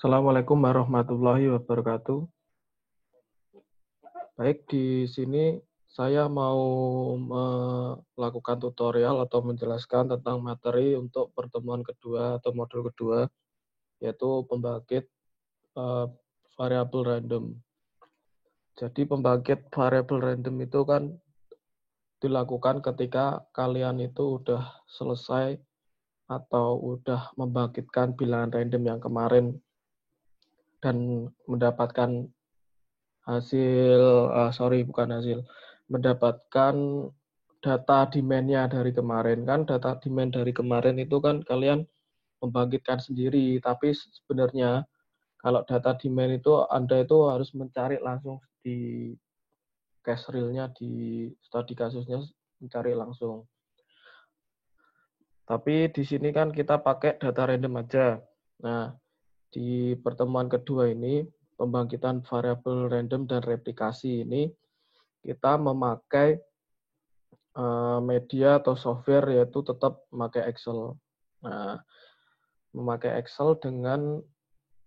Assalamualaikum warahmatullahi wabarakatuh. Baik, di sini saya mau melakukan tutorial atau menjelaskan tentang materi untuk pertemuan kedua atau modul kedua, yaitu pembangkit variabel random. Jadi pembangkit variabel random itu kan dilakukan ketika kalian itu udah selesai atau udah membangkitkan bilangan random yang kemarin dan mendapatkan mendapatkan data demand-nya dari kemarin. Kan data demand dari kemarin itu kan kalian membangkitkan sendiri, tapi sebenarnya kalau data demand itu Anda itu harus mencari langsung di cache reel-nya, di studi kasusnya mencari langsung. Tapi di sini kan kita pakai data random aja. Nah, di pertemuan kedua ini, pembangkitan variabel random dan replikasi ini, kita memakai media atau software yaitu tetap memakai Excel. Nah, memakai Excel dengan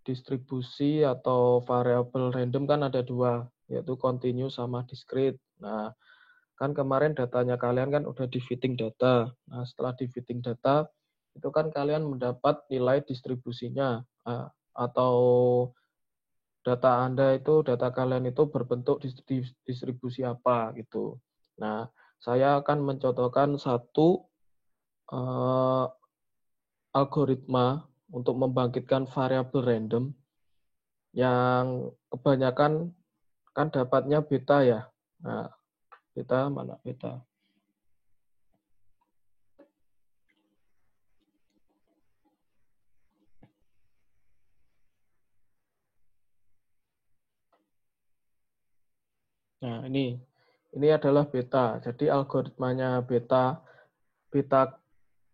distribusi atau variabel random kan ada dua, yaitu continue sama discrete. Nah, kan kemarin datanya kalian kan udah di fitting data. Nah, setelah di fitting data, itu kan kalian mendapat nilai distribusinya atau data Anda itu, data kalian itu berbentuk distribusi apa gitu. Nah, saya akan mencontohkan satu algoritma untuk membangkitkan variabel random yang kebanyakan kan dapatnya beta ya. Nah, beta mana beta? Nah, ini adalah beta. Jadi algoritmanya beta. Beta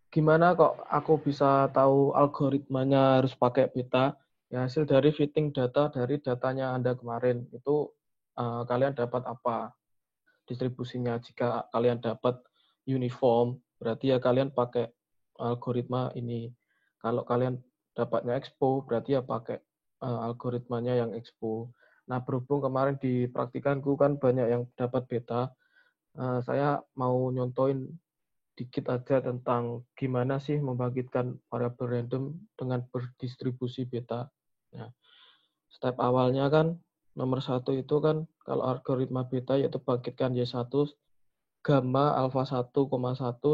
gimana kok aku bisa tahu algoritmanya harus pakai beta? Ya, hasil dari fitting data dari datanya Anda kemarin. Itu kalian dapat apa? Distribusinya. Jika kalian dapat uniform, berarti ya kalian pakai algoritma ini. Kalau kalian dapatnya expo, berarti ya pakai algoritmanya yang expo. Nah, berhubung kemarin di praktikanku kan banyak yang dapat beta, saya mau nyontoin dikit aja tentang gimana sih membangkitkan variabel random dengan berdistribusi beta. Nah, step awalnya kan nomor satu itu kan kalau algoritma beta yaitu bangkitkan Y1 gamma alfa 1,1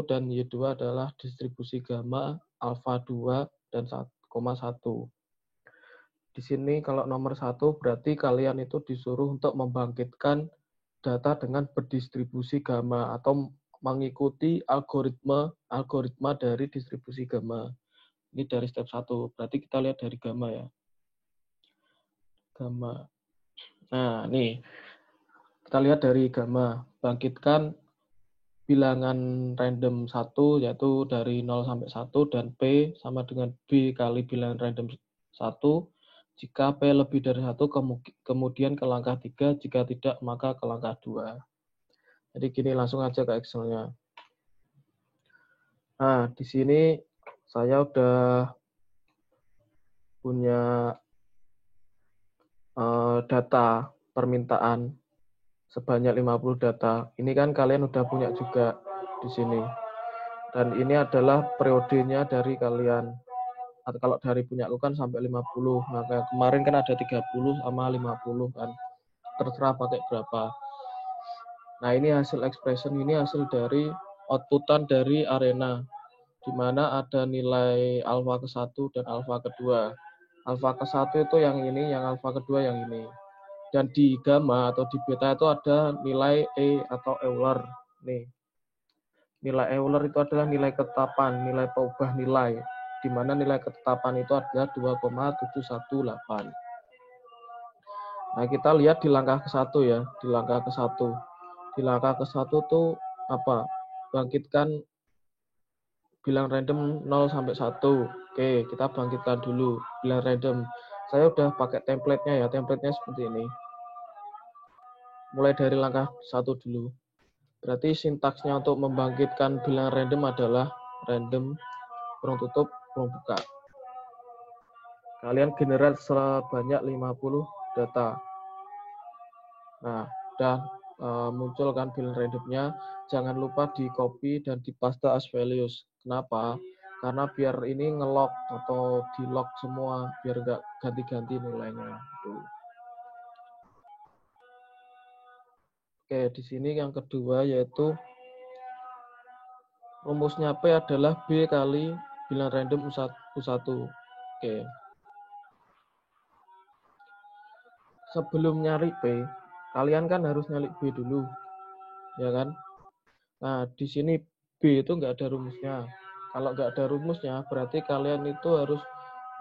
dan Y2 adalah distribusi gamma alfa 2 dan 1,1. Di sini kalau nomor satu berarti kalian itu disuruh untuk membangkitkan data dengan berdistribusi gamma atau mengikuti algoritma dari distribusi gamma. Ini dari step 1. Berarti kita lihat dari gamma ya. Gamma. Nah, nih. Kita lihat dari gamma. Bangkitkan bilangan random 1 yaitu dari 0 sampai 1 dan P sama dengan B kali bilangan random 1. Jika P lebih dari 1 kemudian ke langkah 3, jika tidak maka ke langkah 2. Jadi gini langsung aja ke Excel-nya. Nah, di sini saya udah punya data permintaan sebanyak 50 data. Ini kan kalian udah punya juga di sini. Dan ini adalah periodenya dari kalian. Atau kalau dari punya aku kan sampai 50. Nah, kayak kemarin kan ada 30 sama 50 kan. Terserah pakai berapa. Nah, ini hasil expression, ini hasil dari outputan dari arena. Di mana ada nilai alfa ke-1 dan alfa kedua. Alfa ke-1 itu yang ini, yang alfa kedua yang ini. Dan di gamma atau di beta itu ada nilai E atau Euler. Nih. Nilai Euler itu adalah nilai ketetapan, nilai peubah nilai. Di mana nilai ketetapan itu adalah 2,718. Nah, kita lihat di langkah ke-1 ya, di langkah ke-1. Di langkah ke-1 tuh apa? Bangkitkan bilang random 0 sampai 1. Oke, kita bangkitkan dulu bilang random. Saya udah pakai template-nya ya, template-nya seperti ini. Mulai dari langkah 1 dulu. Berarti sintaksnya untuk membangkitkan bilangan random adalah random kurung tutup kurung buka. Kalian generate sebanyak 50 data. Nah, udah muncul kan bilang randomnya. Jangan lupa di copy dan di paste as values. Kenapa? Karena biar ini nge-lock atau di-lock semua, biar nggak ganti-ganti nilainya. Tuh. Oke, di sini yang kedua yaitu rumusnya P adalah B kali bilang random U1. Oke. Sebelum nyari P, kalian kan harus nyari B dulu. Ya kan? Nah, di sini B itu nggak ada rumusnya. Kalau nggak ada rumusnya, berarti kalian itu harus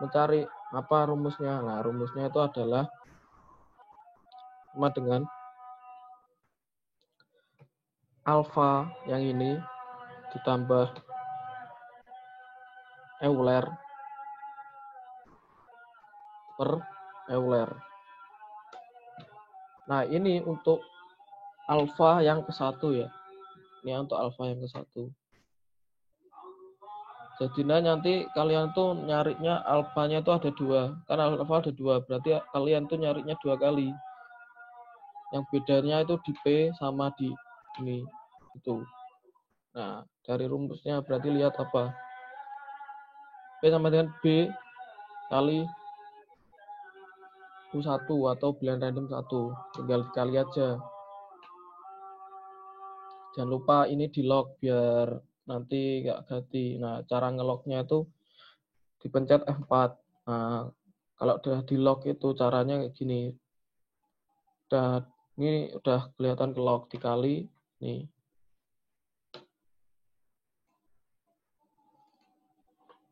mencari apa rumusnya. Nah, rumusnya itu adalah sama dengan alfa yang ini ditambah Euler per Euler. Nah, ini untuk alfa yang ke-1 ya. Ini untuk alfa yang ke-1. Jadi nanti kalian tuh nyarinya alfanya itu ada 2. Karena alfa ada 2, berarti kalian tuh nyarinya 2 kali. Yang bedanya itu di P sama di ini. Itu. Nah, dari rumusnya berarti lihat apa? P sama dengan B kali U1 atau bilangan random 1. Tinggal dikali aja. Jangan lupa ini di lock biar nanti nggak ganti. Nah, cara ngelocknya itu dipencet F4. Nah, kalau udah di lock itu caranya kayak gini. Ini udah kelihatan ke lock dikali nih.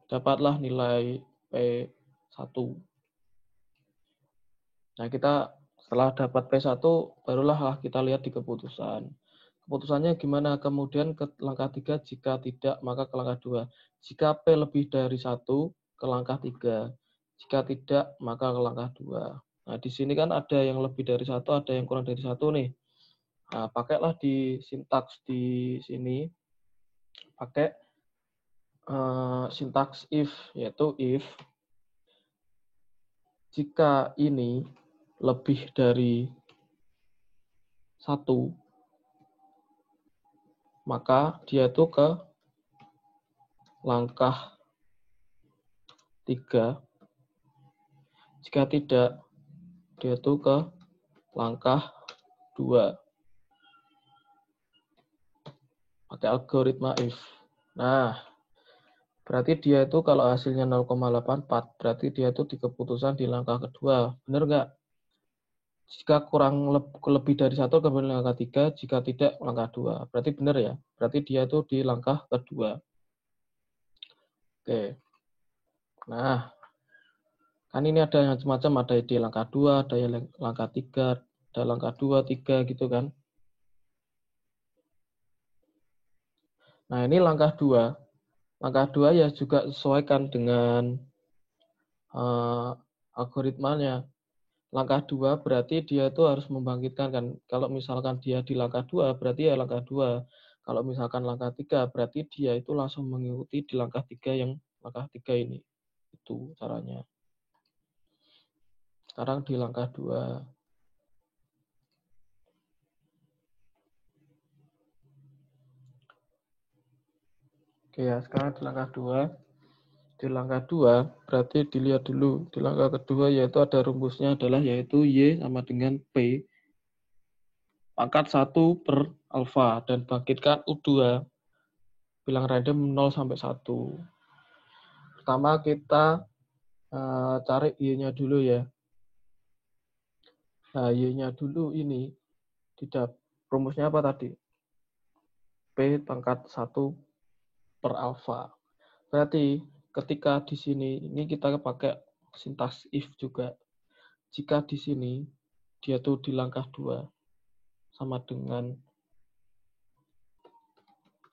Dapatlah nilai P1. Nah, kita setelah dapat P1 barulah kita lihat di keputusan. Keputusannya gimana? Kemudian ke langkah 3, jika tidak maka ke langkah 2. Jika P lebih dari 1 ke langkah 3. Jika tidak maka ke langkah 2. Nah, di sini kan ada yang lebih dari 1, ada yang kurang dari 1 nih. Nah, pakailah di sintaks di sini. Pakai sintaks if, yaitu if jika ini lebih dari 1, maka dia itu ke langkah 3. Jika tidak, dia itu ke langkah 2. Pakai algoritma if. Nah, berarti dia itu kalau hasilnya 0,84, berarti dia itu di keputusan di langkah kedua. Benar nggak? Jika kurang lebih dari 1 ke langkah 3, jika tidak langkah 2. Berarti benar ya? Berarti dia itu di langkah kedua. Oke. Nah, kan ini ada yang macam-macam, ada di langkah 2, ada yang langkah 3, ada langkah 2, 3 gitu kan. Nah, ini langkah 2. Langkah 2 ya juga sesuaikan dengan algoritmanya. Langkah 2 berarti dia itu harus membangkitkan kan. Kalau misalkan dia di langkah 2 berarti ya langkah 2. Kalau misalkan langkah 3 berarti dia itu langsung mengikuti di langkah 3 yang langkah 3 ini. Itu caranya. Sekarang di langkah 2. Oke ya, sekarang di langkah 2. Di langkah 2 berarti dilihat dulu. Di langkah kedua yaitu ada rumusnya adalah yaitu Y sama dengan P pangkat 1 per alfa dan bangkitkan U2 bilang random 0 sampai 1. Pertama kita cari Y-nya dulu ya. Nah, Y-nya dulu ini tidak rumusnya apa tadi? P pangkat 1 per alfa. Berarti ketika di sini ini kita pakai sintaks if juga. Jika di sini dia tuh di langkah 2 sama dengan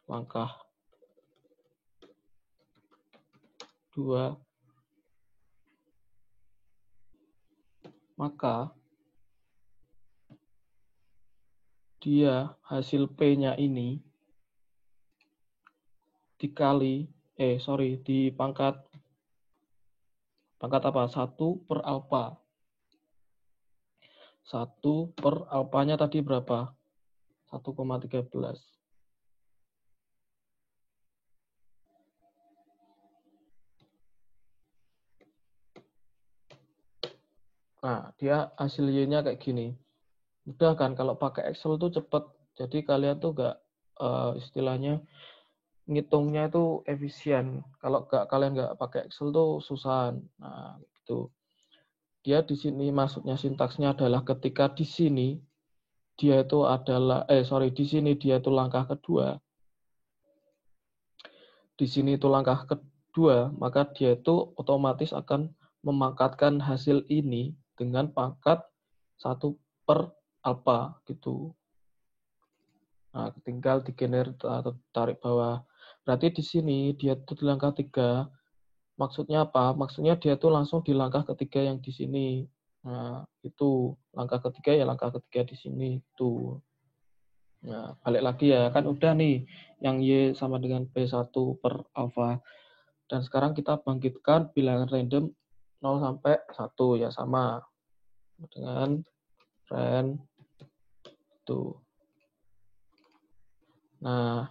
langkah 2, maka dia hasil P-nya ini dikali, di pangkat Pangkat apa? 1 per alfa. 1 per alfanya tadi berapa? 1,13. Nah, dia hasil Y-nya kayak gini. Udah kan, kalau pakai Excel tuh cepet. Jadi kalian tuh nggak istilahnya ngitungnya itu efisien. Kalau kalian nggak pakai Excel tuh susah. Nah, gitu. Dia di sini maksudnya sintaksnya adalah ketika di sini dia itu adalah di sini dia itu langkah kedua. Di sini itu langkah kedua, maka dia itu otomatis akan memangkatkan hasil ini dengan pangkat 1 per alfa gitu. Nah, tinggal digener atau tarik bawah. Berarti di sini dia itu di langkah 3. Maksudnya apa? Maksudnya dia tuh langsung di langkah ketiga yang di sini. Nah, itu langkah ketiga ya langkah ketiga di sini itu. Nah, balik lagi ya, kan udah nih yang Y sama dengan P1 per alfa. Dan sekarang kita bangkitkan bilangan random 0 sampai 1 ya sama dengan ren itu. Nah,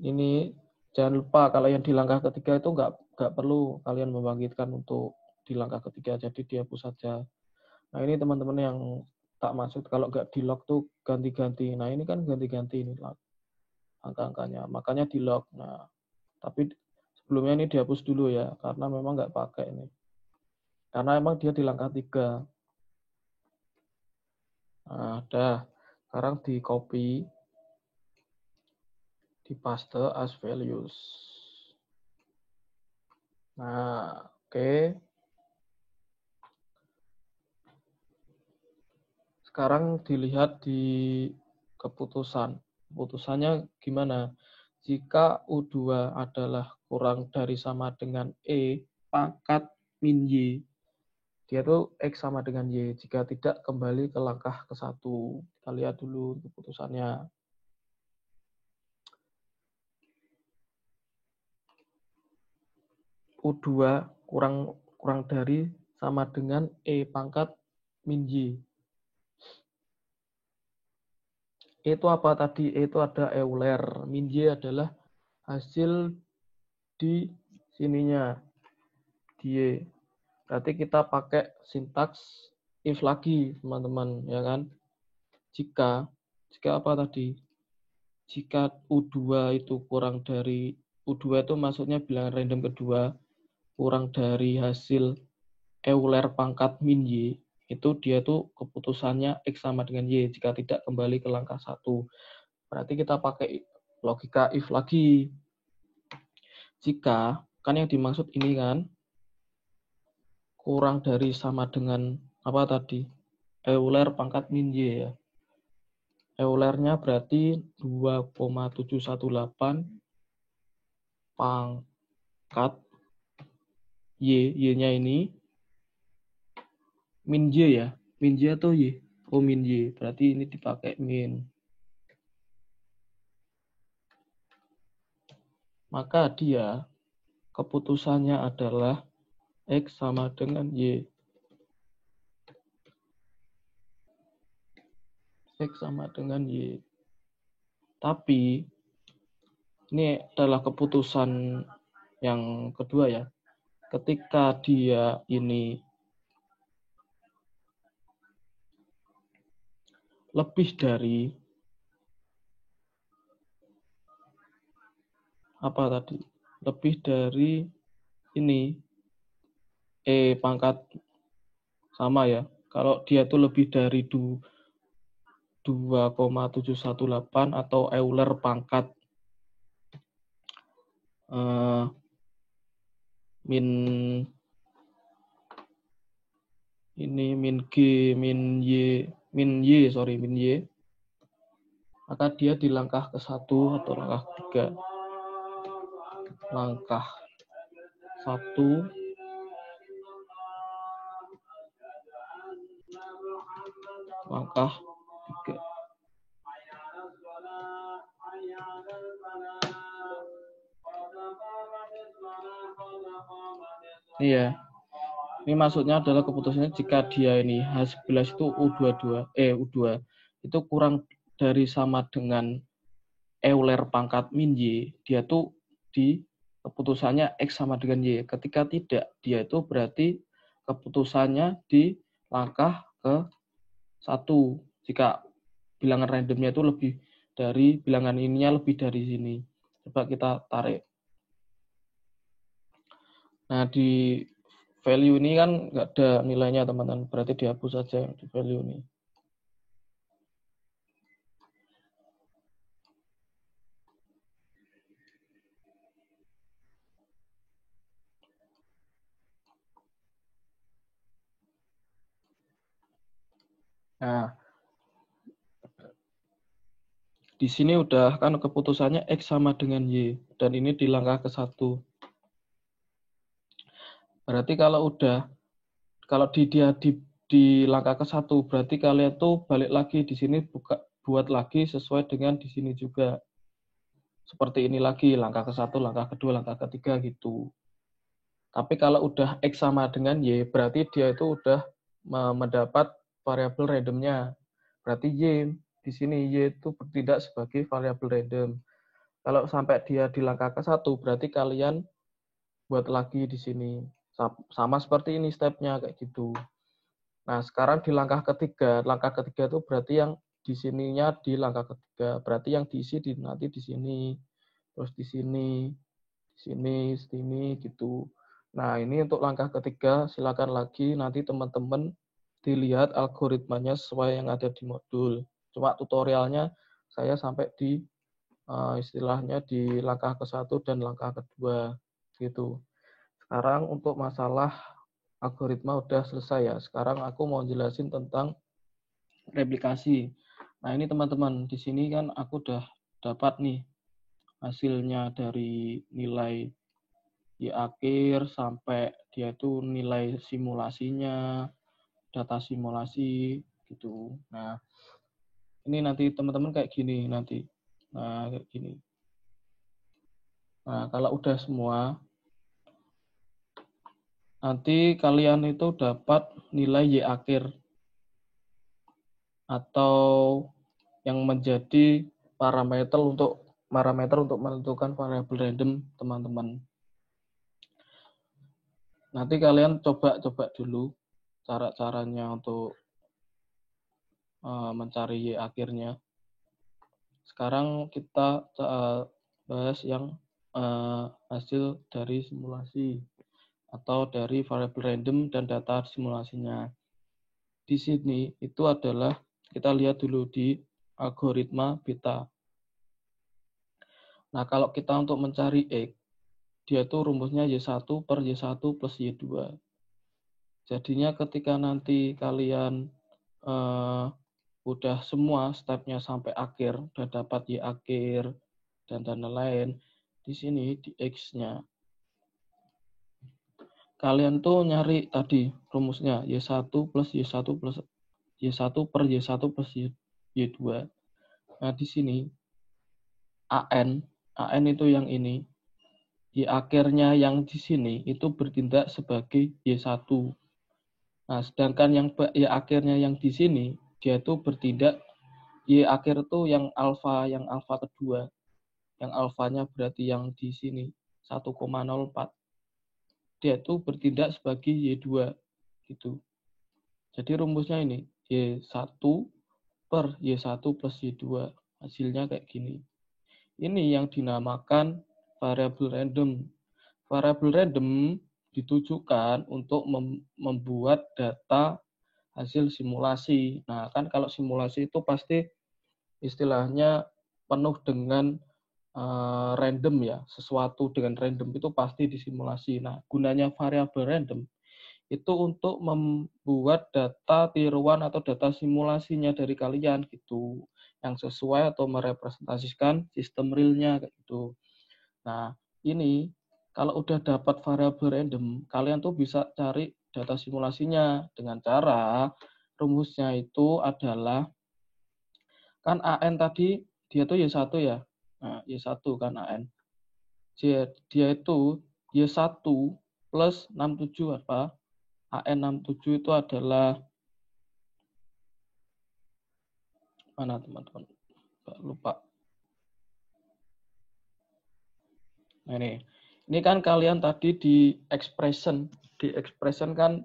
ini jangan lupa kalau yang di langkah ketiga itu nggak perlu kalian membangkitkan untuk di langkah ketiga, jadi dihapus saja. Nah, ini teman-teman yang tak maksud kalau nggak di lock tuh ganti-ganti. Nah, ini kan ganti-ganti ini angka-angkanya, makanya di lock. Nah, tapi sebelumnya ini dihapus dulu ya, karena memang nggak pakai ini. Karena emang dia di langkah 3. Nah, dah. Sekarang di copy, di paste as values. Nah, oke. Sekarang dilihat di keputusan. Keputusannya gimana? Jika U2 adalah kurang dari sama dengan E pangkat min Y, dia tuh X sama dengan Y. Jika tidak, kembali ke langkah ke-1. Kita lihat dulu keputusannya. U2 kurang dari sama dengan E pangkat min Y. E itu apa tadi? E itu ada Euler. Min Y adalah hasil di sininya. Di Y. Berarti kita pakai sintaks if lagi, teman-teman, ya kan? Jika apa tadi? Jika U2 itu kurang dari U2 itu maksudnya bilangan random kedua kurang dari hasil Euler pangkat min Y, itu dia tuh keputusannya X sama dengan Y. Jika tidak, kembali ke langkah 1. Berarti kita pakai logika if lagi. Jika, kan yang dimaksud ini kan, kurang dari sama dengan apa tadi? Euler pangkat min Y ya. Eulernya berarti 2,718 pangkat Y. Y-nya ini min Y ya. Min Y atau Y? Oh, min Y. Berarti ini dipakai min. Maka dia keputusannya adalah X sama dengan Y. X sama dengan Y. Tapi ini adalah keputusan yang kedua ya. Ketika dia ini lebih dari apa tadi? Lebih dari ini E pangkat sama ya. Kalau dia itu lebih dari 2,718 atau Euler pangkat min ini min G min Y maka dia di langkah ke-1 atau langkah ketiga. Langkah 1 langkah 3. Iya. Ini maksudnya adalah keputusannya jika dia ini H11 itu U2 itu kurang dari sama dengan Euler pangkat min Y, dia tuh di keputusannya X sama dengan Y. Ketika tidak, dia itu berarti keputusannya di langkah ke 1. Jika bilangan randomnya itu lebih dari bilangan ininya lebih dari sini. Coba kita tarik. Nah, di value ini kan nggak ada nilainya, teman-teman. Berarti dihapus saja di value ini. Nah, di sini udah kan keputusannya X sama dengan Y. Dan ini di langkah ke-1. Berarti kalau dia di langkah ke-1, berarti kalian tuh balik lagi di sini buat lagi sesuai dengan di sini juga. Seperti ini lagi, langkah ke-1, langkah kedua, langkah ketiga gitu. Tapi kalau udah X sama dengan Y, berarti dia itu udah mendapat variabel randomnya. Berarti Y di sini Y itu bertindak sebagai variabel random. Kalau sampai dia di langkah ke-1, berarti kalian buat lagi di sini. Sama seperti ini stepnya kayak gitu. Nah, sekarang di langkah ketiga itu berarti yang di sininya di langkah ketiga. Berarti yang diisi nanti di sini, terus di sini, sini gitu. Nah, ini untuk langkah ketiga, silakan lagi nanti teman-teman dilihat algoritmanya sesuai yang ada di modul. Cuma tutorialnya saya sampai di istilahnya di langkah ke-1 dan langkah kedua gitu. Sekarang untuk masalah algoritma udah selesai ya. Sekarang aku mau jelasin tentang replikasi. Nah, ini teman-teman, di sini kan aku udah dapat nih hasilnya dari nilai Y akhir sampai dia itu nilai simulasinya, data simulasi gitu. Nah, ini nanti teman-teman kayak gini nanti. Nah, kayak gini. Nah, kalau udah semua, nanti kalian itu dapat nilai Y akhir atau yang menjadi parameter untuk menentukan variabel random teman-teman. Nanti kalian coba dulu cara-caranya untuk mencari Y akhirnya. Sekarang kita bahas yang hasil dari simulasi atau dari variabel random dan data simulasinya. Di sini itu adalah kita lihat dulu di algoritma beta. Nah, kalau kita untuk mencari X, dia itu rumusnya Y1 per Y1 plus Y2. Jadinya ketika nanti kalian udah semua stepnya sampai akhir, udah dapat Y akhir, dan lain-lain, di sini di X-nya. Kalian tuh nyari tadi rumusnya Y1 plus Y1 plus Y1 per Y1 plus Y2. Nah, di sini AN itu yang ini. Y akhirnya yang di sini itu bertindak sebagai Y1. Nah, sedangkan yang Y akhirnya yang di sini, dia itu bertindak, Y akhir itu yang alfa kedua. Yang alfanya berarti yang di sini, 1,04. Dia itu bertindak sebagai Y2. Gitu. Jadi rumusnya ini, Y1 per Y1 plus Y2. Hasilnya kayak gini. Ini yang dinamakan variabel random. Variabel random ditujukan untuk membuat data hasil simulasi. Nah, kan kalau simulasi itu pasti istilahnya penuh dengan random ya. Sesuatu dengan random itu pasti disimulasi. Nah, gunanya variabel random itu untuk membuat data tiruan atau data simulasinya dari kalian gitu, yang sesuai atau merepresentasikan sistem realnya kayak gitu. Nah, ini kalau udah dapat variabel random, kalian tuh bisa cari data simulasinya dengan cara rumusnya itu adalah kan AN tadi dia tuh Y1 ya. Nah, Y1 kan AN. Dia itu Y1 plus 67 apa? AN67 itu adalah mana teman-teman? Lupa. Nah, ini kan kalian tadi di expression kan,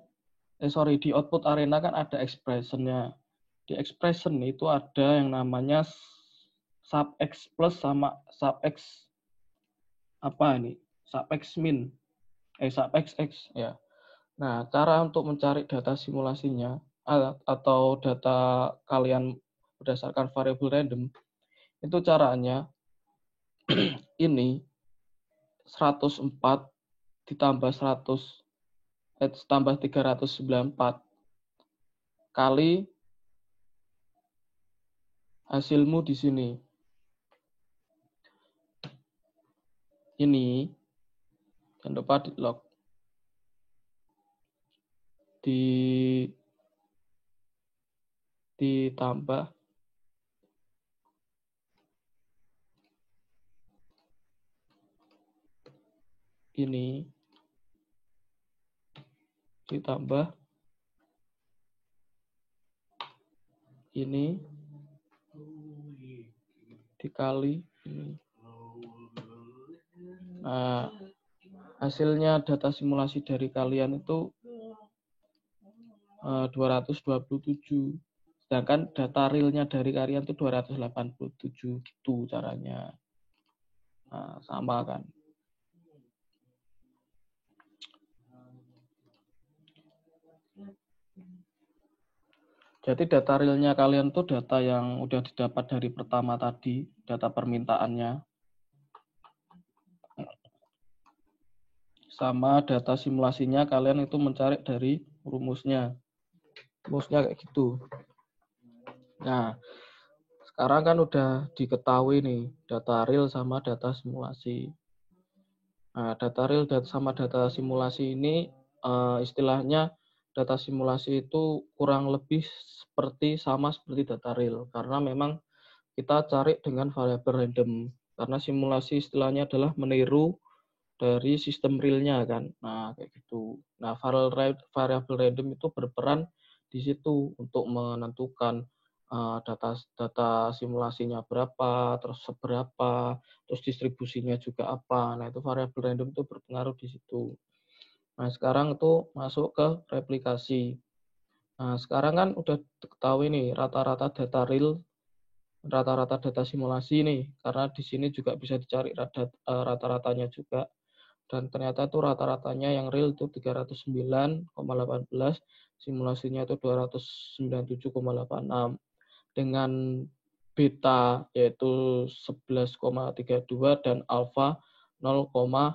di output arena kan ada expressionnya. Di expression itu ada yang namanya sub x plus sama sub x apa ini? Sub x min, sub xx ya. Nah, cara untuk mencari data simulasinya atau data kalian berdasarkan variabel random itu caranya ini 104 ditambah 394 kali hasilmu di sini. Ini jangan lupa di log. Ditambah ini ditambah ini dikali ini. Nah, hasilnya data simulasi dari kalian itu 227. Sedangkan data realnya dari kalian itu 287 gitu caranya. Nah, sama kan. Jadi data realnya kalian tuh data yang udah didapat dari pertama tadi, data permintaannya. Sama data simulasinya kalian itu mencari dari rumusnya. Rumusnya kayak gitu. Nah, sekarang kan udah diketahui nih data real sama data simulasi. Nah, data real sama data simulasi ini istilahnya data simulasi itu kurang lebih sama seperti data real karena memang kita cari dengan variabel random karena simulasi istilahnya adalah meniru dari sistem realnya kan. Nah, kayak gitu. Nah, variabel random itu berperan di situ untuk menentukan data simulasinya berapa, terus seberapa, terus distribusinya juga apa. Nah, itu variabel random itu berpengaruh di situ. Nah, sekarang itu masuk ke replikasi. Nah, sekarang kan udah diketahui nih rata-rata data real, rata-rata data simulasi nih, karena di sini juga bisa dicari rata-ratanya juga. Dan ternyata itu rata-ratanya yang real itu 309,18, simulasinya itu 297,86 dengan beta yaitu 11,32 dan alfa 0,05.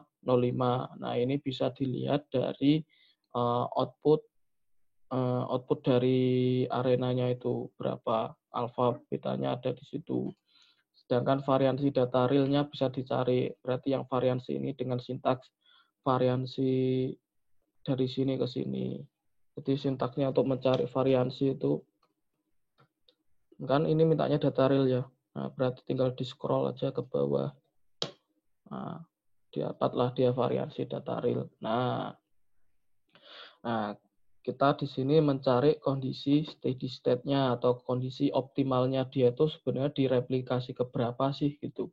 Nah, ini bisa dilihat dari output dari arenanya itu berapa alfa betanya ada di situ. Sedangkan variansi data realnya bisa dicari. Berarti yang variansi ini dengan sintaks variansi dari sini ke sini. Jadi sintaksnya untuk mencari variansi itu, kan ini mintanya data real ya. Nah, berarti tinggal di scroll aja ke bawah. Nah, dapatlah dia variansi data real. Nah, kita di sini mencari kondisi steady state-nya atau kondisi optimalnya dia itu sebenarnya direplikasi ke berapa sih gitu.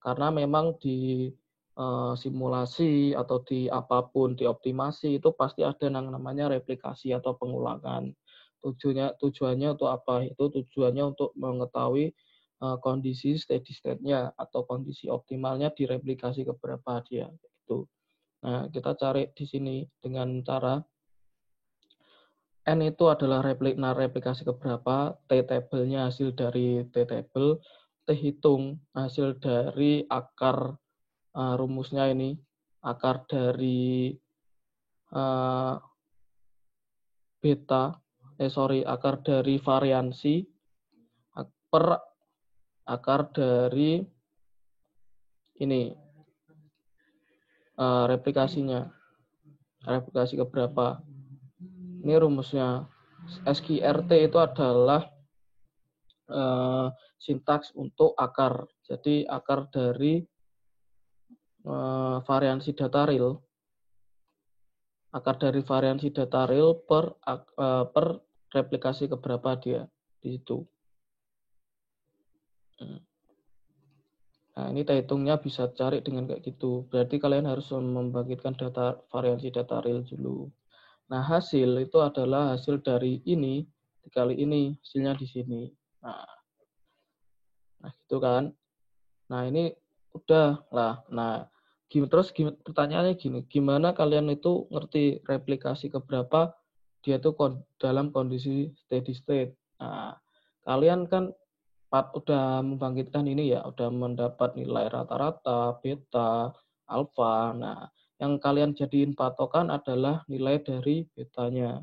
Karena memang di simulasi atau di apapun, di optimasi itu pasti ada yang namanya replikasi atau pengulangan. Tujuannya untuk apa? Itu tujuannya untuk mengetahui kondisi steady state-nya atau kondisi optimalnya direplikasi ke berapa dia. Gitu. Nah, kita cari di sini dengan cara N itu adalah replikasi keberapa, T-table-nya hasil dari T-table, T hitung hasil dari akar rumusnya ini, akar dari akar dari variansi per akar dari ini, replikasinya, replikasi keberapa. Ini rumusnya. SQRT itu adalah sintaks untuk akar. Jadi akar dari variansi data real akar dari variansi data real per replikasi keberapa dia di situ. Nah, ini hitungnya bisa cari dengan kayak gitu. Berarti kalian harus membangkitkan variansi data real dulu. Nah, hasil itu adalah hasil dari ini dikali ini, hasilnya di sini. Nah gitu kan. Nah, ini udah lah. Nah, terus pertanyaannya gini, gimana kalian itu ngerti replikasi keberapa dia tuh dalam kondisi steady state. Nah, kalian kan udah membangkitkan ini ya, udah mendapat nilai rata-rata, beta, alfa. Nah, yang kalian jadiin patokan adalah nilai dari betanya.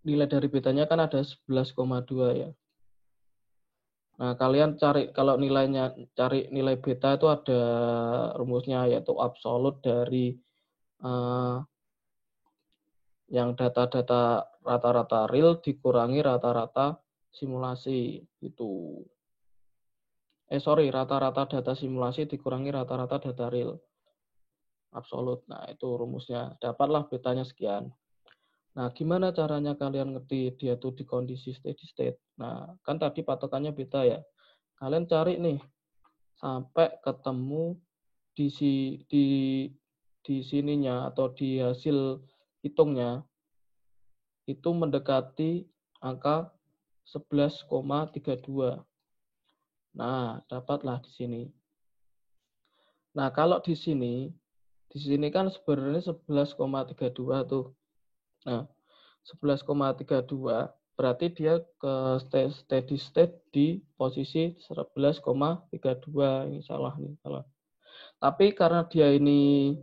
Nilai dari betanya kan ada 11,2 ya. Nah, kalian cari kalau cari nilai beta itu ada rumusnya, yaitu absolut dari yang data-data rata-rata real dikurangi rata-rata simulasi itu. Rata-rata data simulasi dikurangi rata-rata data real. Absolut. Nah, itu rumusnya. Dapatlah betanya sekian. Nah, gimana caranya kalian ngerti dia tuh di kondisi steady state? Nah, kan tadi patokannya beta ya. Kalian cari nih sampai ketemu di di sininya atau di hasil hitungnya itu mendekati angka 11,32. Nah, dapatlah di sini. Nah, kalau di sini kan sebenarnya 11,32 tuh. Nah, 11,32 berarti dia ke steady state di posisi 11,32. Ini salah nih, salah. Tapi karena dia ini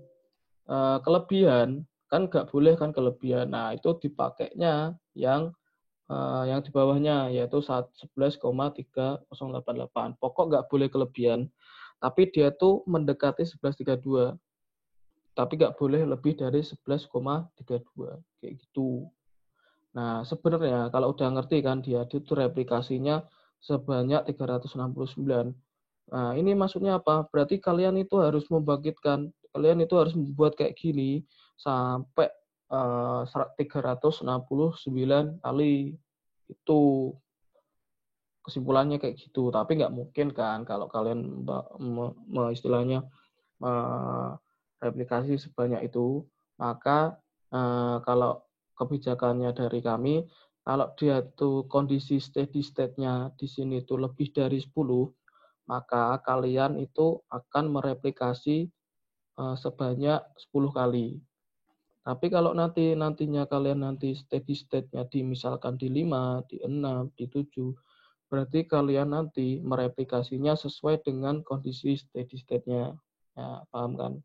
kelebihan, kan nggak boleh kan kelebihan. Nah, itu dipakainya yang di bawahnya, yaitu 11,3088. Pokok nggak boleh kelebihan. Tapi dia tuh mendekati 11,32. Tapi nggak boleh lebih dari 11,32. Kayak gitu. Nah, sebenarnya kalau udah ngerti kan dia itu replikasinya sebanyak 369. Nah, ini maksudnya apa? Berarti kalian itu harus membangkitkan, kalian itu harus membuat kayak gini sampai 369 kali. Itu kesimpulannya kayak gitu. Tapi nggak mungkin kan kalau kalian istilahnya replikasi sebanyak itu, maka kalau kebijakannya dari kami, kalau dia tuh kondisi steady state-nya di sini itu lebih dari 10, maka kalian itu akan mereplikasi sebanyak 10 kali. Tapi kalau nantinya kalian steady state-nya misalkan di 5, di 6, di 7, berarti kalian nanti mereplikasinya sesuai dengan kondisi steady state-nya. Ya, paham kan?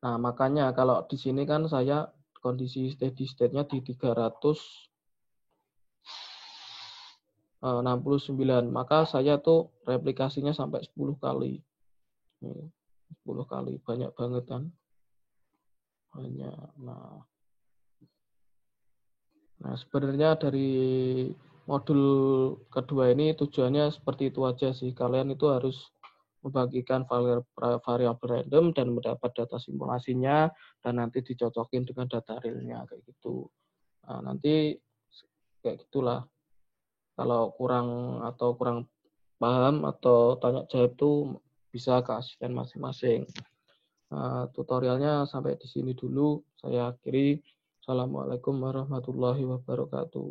Nah, makanya kalau di sini kan saya kondisi steady state-nya di 369, maka saya tuh replikasinya sampai 10 kali. 10 kali, banyak banget kan? Banyak. Nah, sebenarnya dari modul kedua ini tujuannya seperti itu aja sih. Kalian itu harus membagikan variabel random dan mendapat data simulasinya dan nanti dicocokin dengan data realnya kayak gitu. Nah, nanti kayak gitulah. Kalau kurang paham atau tanya jawab itu bisa ke asisten masing-masing. Tutorialnya sampai di sini dulu. Saya akhiri. Assalamualaikum warahmatullahi wabarakatuh.